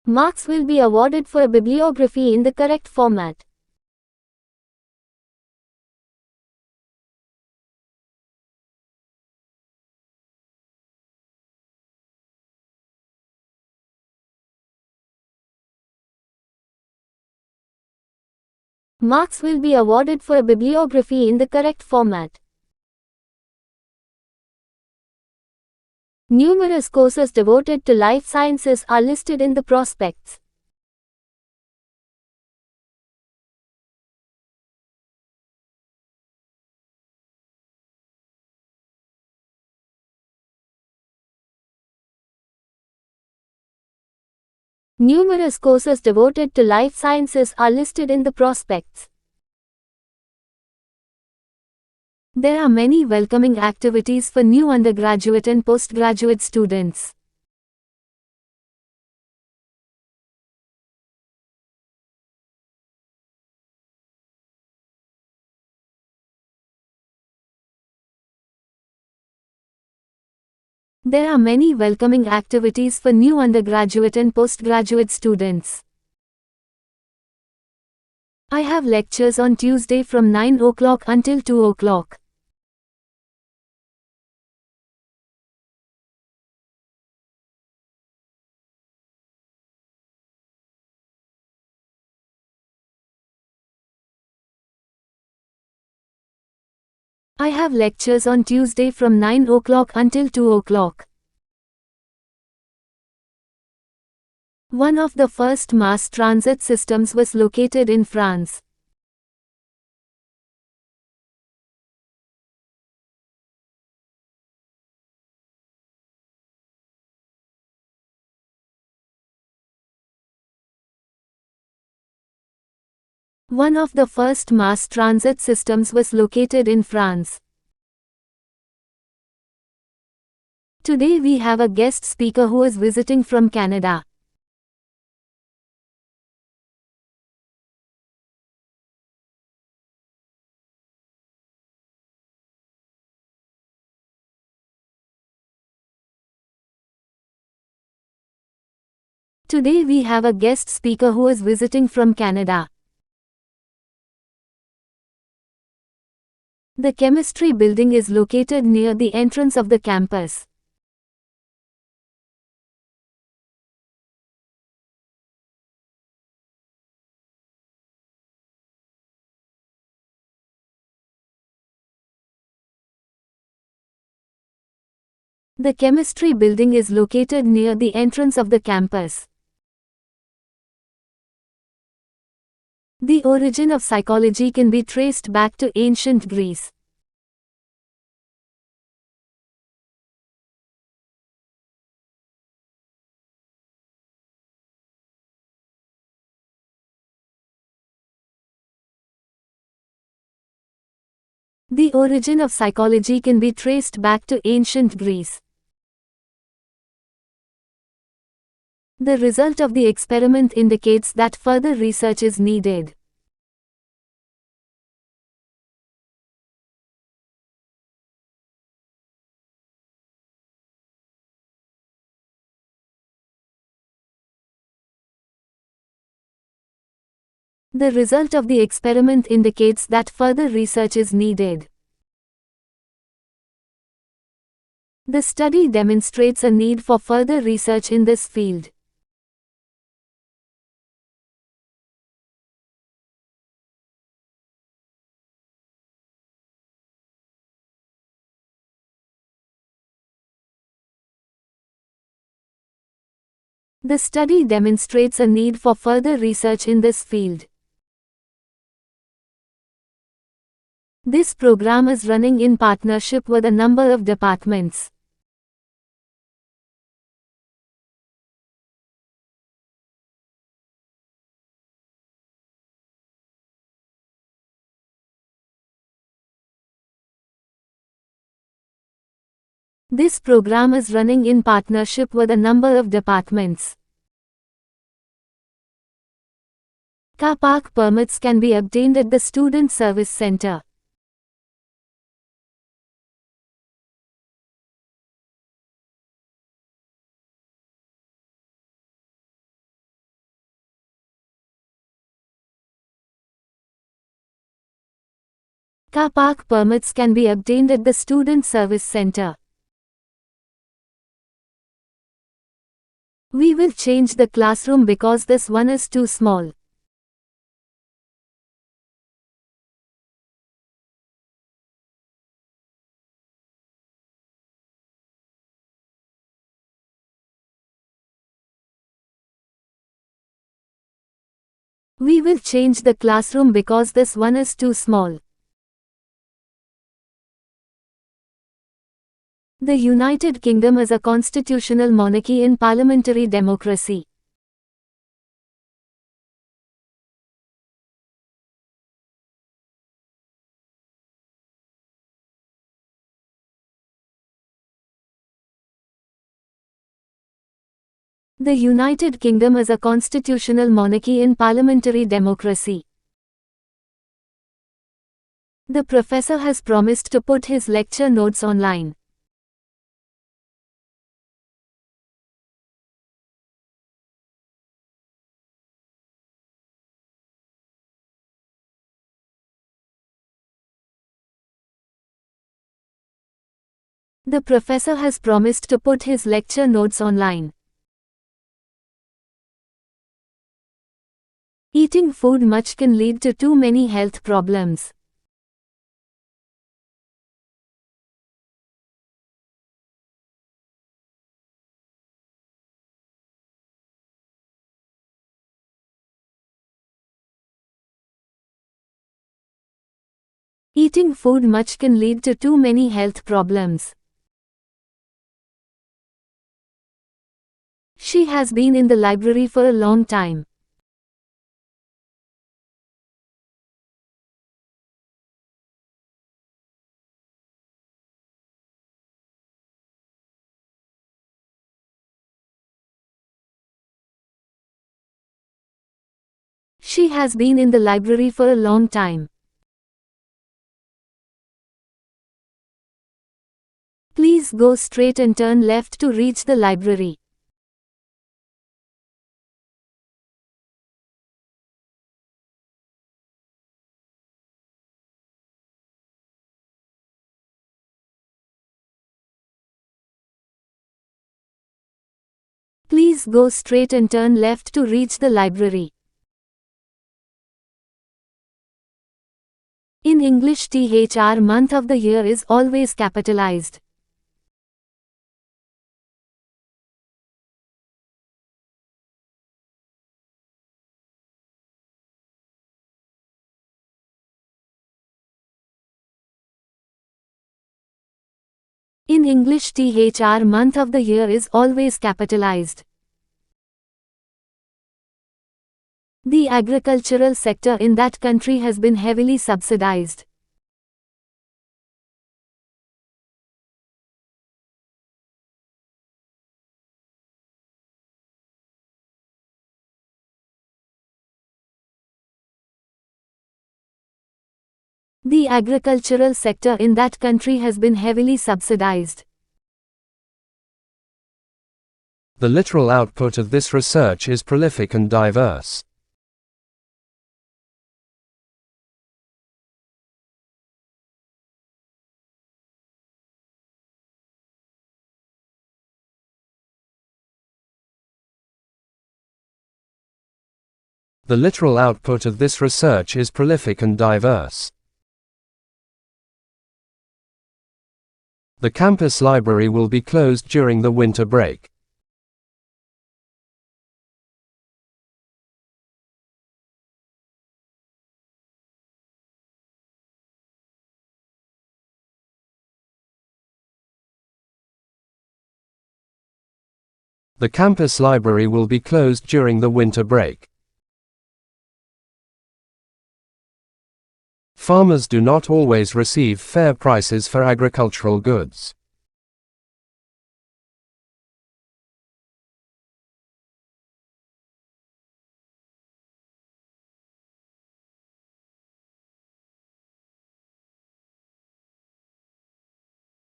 Marks will be awarded for a bibliography in the correct format. Marks will be awarded for a bibliography in the correct format. Numerous courses devoted to life sciences are listed in the prospects. Numerous courses devoted to life sciences are listed in the prospects. There are many welcoming activities for new undergraduate and postgraduate students. There are many welcoming activities for new undergraduate and postgraduate students. I have lectures on Tuesday from 9 o'clock until 2 o'clock. I have lectures on Tuesday from 9 o'clock until 2 o'clock. One of the first mass transit systems was located in France. One of the first mass transit systems was located in France. Today we have a guest speaker who is visiting from Canada. Today we have a guest speaker who is visiting from Canada. The chemistry building is located near the entrance of the campus. The chemistry building is located near the entrance of the campus. The origin of psychology can be traced back to ancient Greece. The origin of psychology can be traced back to ancient Greece. The result of the experiment indicates that further research is needed. The result of the experiment indicates that further research is needed. The study demonstrates a need for further research in this field. The study demonstrates a need for further research in this field. This program is running in partnership with a number of departments. This program is running in partnership with a number of departments. Car park permits can be obtained at the Student Service Center. Car park permits can be obtained at the Student Service Center. We will change the classroom because this one is too small. We will change the classroom because this one is too small. The United Kingdom is a constitutional monarchy in parliamentary democracy. The United Kingdom is a constitutional monarchy in parliamentary democracy. The professor has promised to put his lecture notes online. The professor has promised to put his lecture notes online. Eating food much can lead to too many health problems. Eating food much can lead to too many health problems. She has been in the library for a long time. She has been in the library for a long time. Please go straight and turn left to reach the library. Please go straight and turn left to reach the library. In English, THR month of the year is always capitalized. In English, THR month of the year is always capitalized. The agricultural sector in that country has been heavily subsidized. The agricultural sector in that country has been heavily subsidized. The literal output of this research is prolific and diverse. The literal output of this research is prolific and diverse. The campus library will be closed during the winter break. The campus library will be closed during the winter break. Farmers do not always receive fair prices for agricultural goods.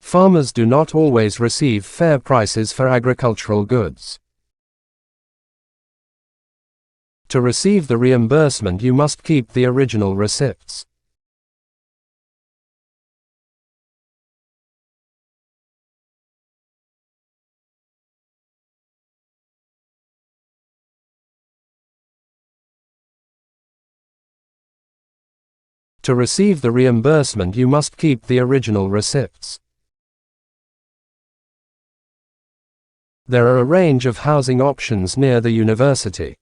Farmers do not always receive fair prices for agricultural goods. To receive the reimbursement, you must keep the original receipts. To receive the reimbursement, you must keep the original receipts. There are a range of housing options near the university.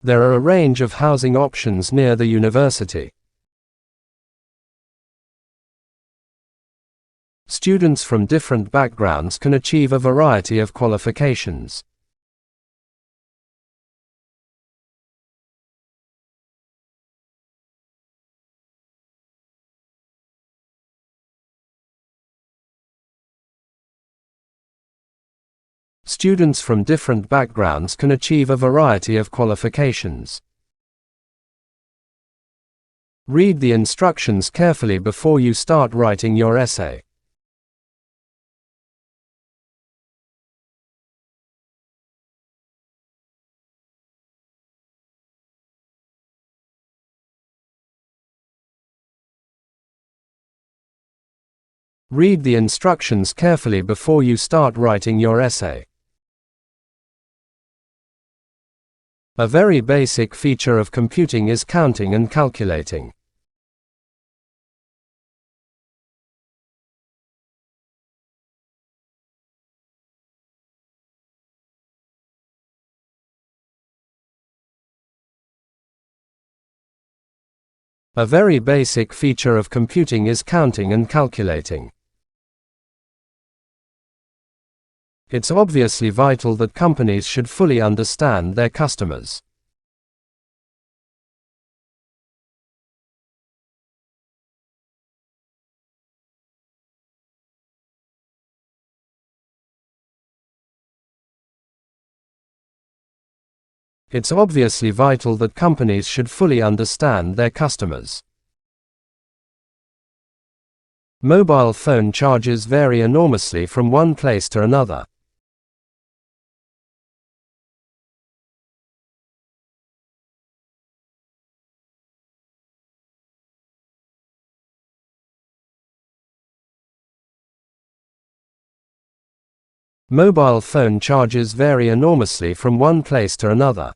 There are a range of housing options near the university. Students from different backgrounds can achieve a variety of qualifications. Students from different backgrounds can achieve a variety of qualifications. Read the instructions carefully before you start writing your essay. Read the instructions carefully before you start writing your essay. A very basic feature of computing is counting and calculating. A very basic feature of computing is counting and calculating. It's obviously vital that companies should fully understand their customers. It's obviously vital that companies should fully understand their customers. Mobile phone charges vary enormously from one place to another. Mobile phone charges vary enormously from one place to another.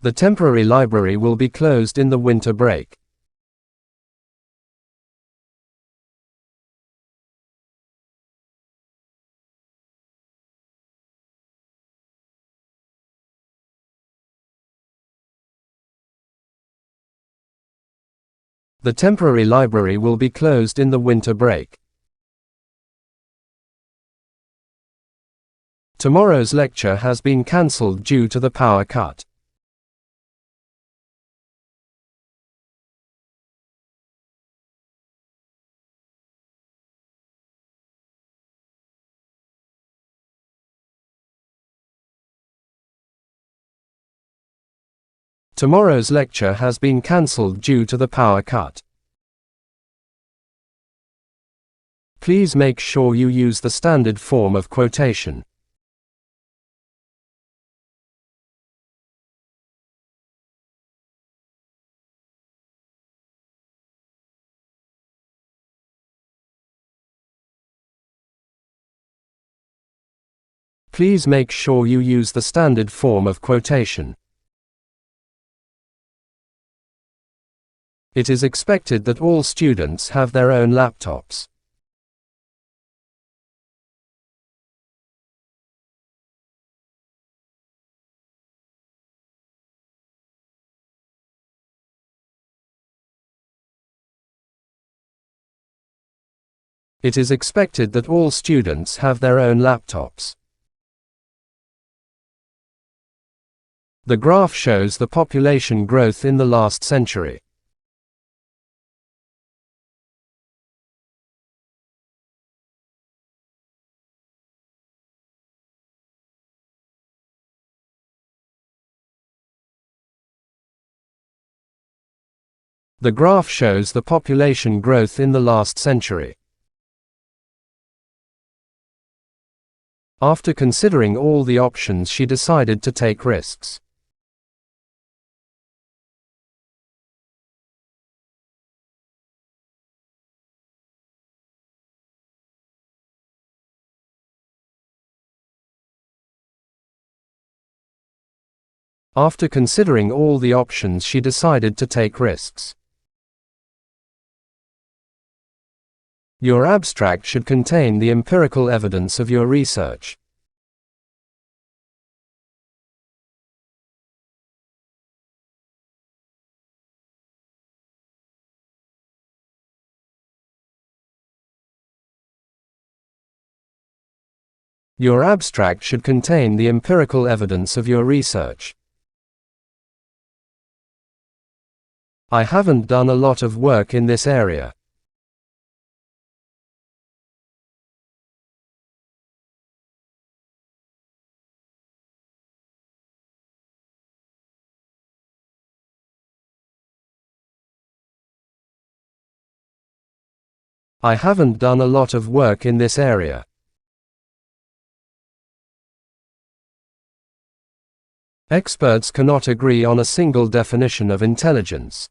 The temporary library will be closed in the winter break. The temporary library will be closed in the winter break. Tomorrow's lecture has been cancelled due to the power cut. Tomorrow's lecture has been cancelled due to the power cut. Please make sure you use the standard form of quotation. Please make sure you use the standard form of quotation. It is expected that all students have their own laptops. It is expected that all students have their own laptops. The graph shows the population growth in the last century. The graph shows the population growth in the last century. After considering all the options, she decided to take risks. After considering all the options, she decided to take risks. Your abstract should contain the empirical evidence of your research. Your abstract should contain the empirical evidence of your research. I haven't done a lot of work in this area. I haven't done a lot of work in this area. Experts cannot agree on a single definition of intelligence.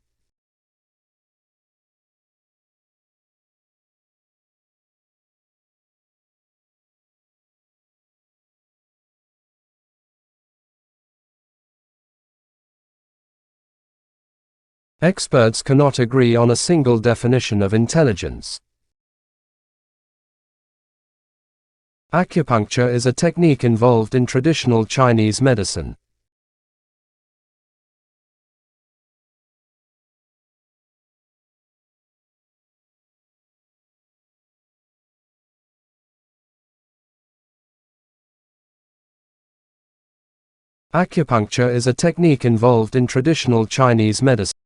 Experts cannot agree on a single definition of intelligence. Acupuncture is a technique involved in traditional Chinese medicine. Acupuncture is a technique involved in traditional Chinese medicine.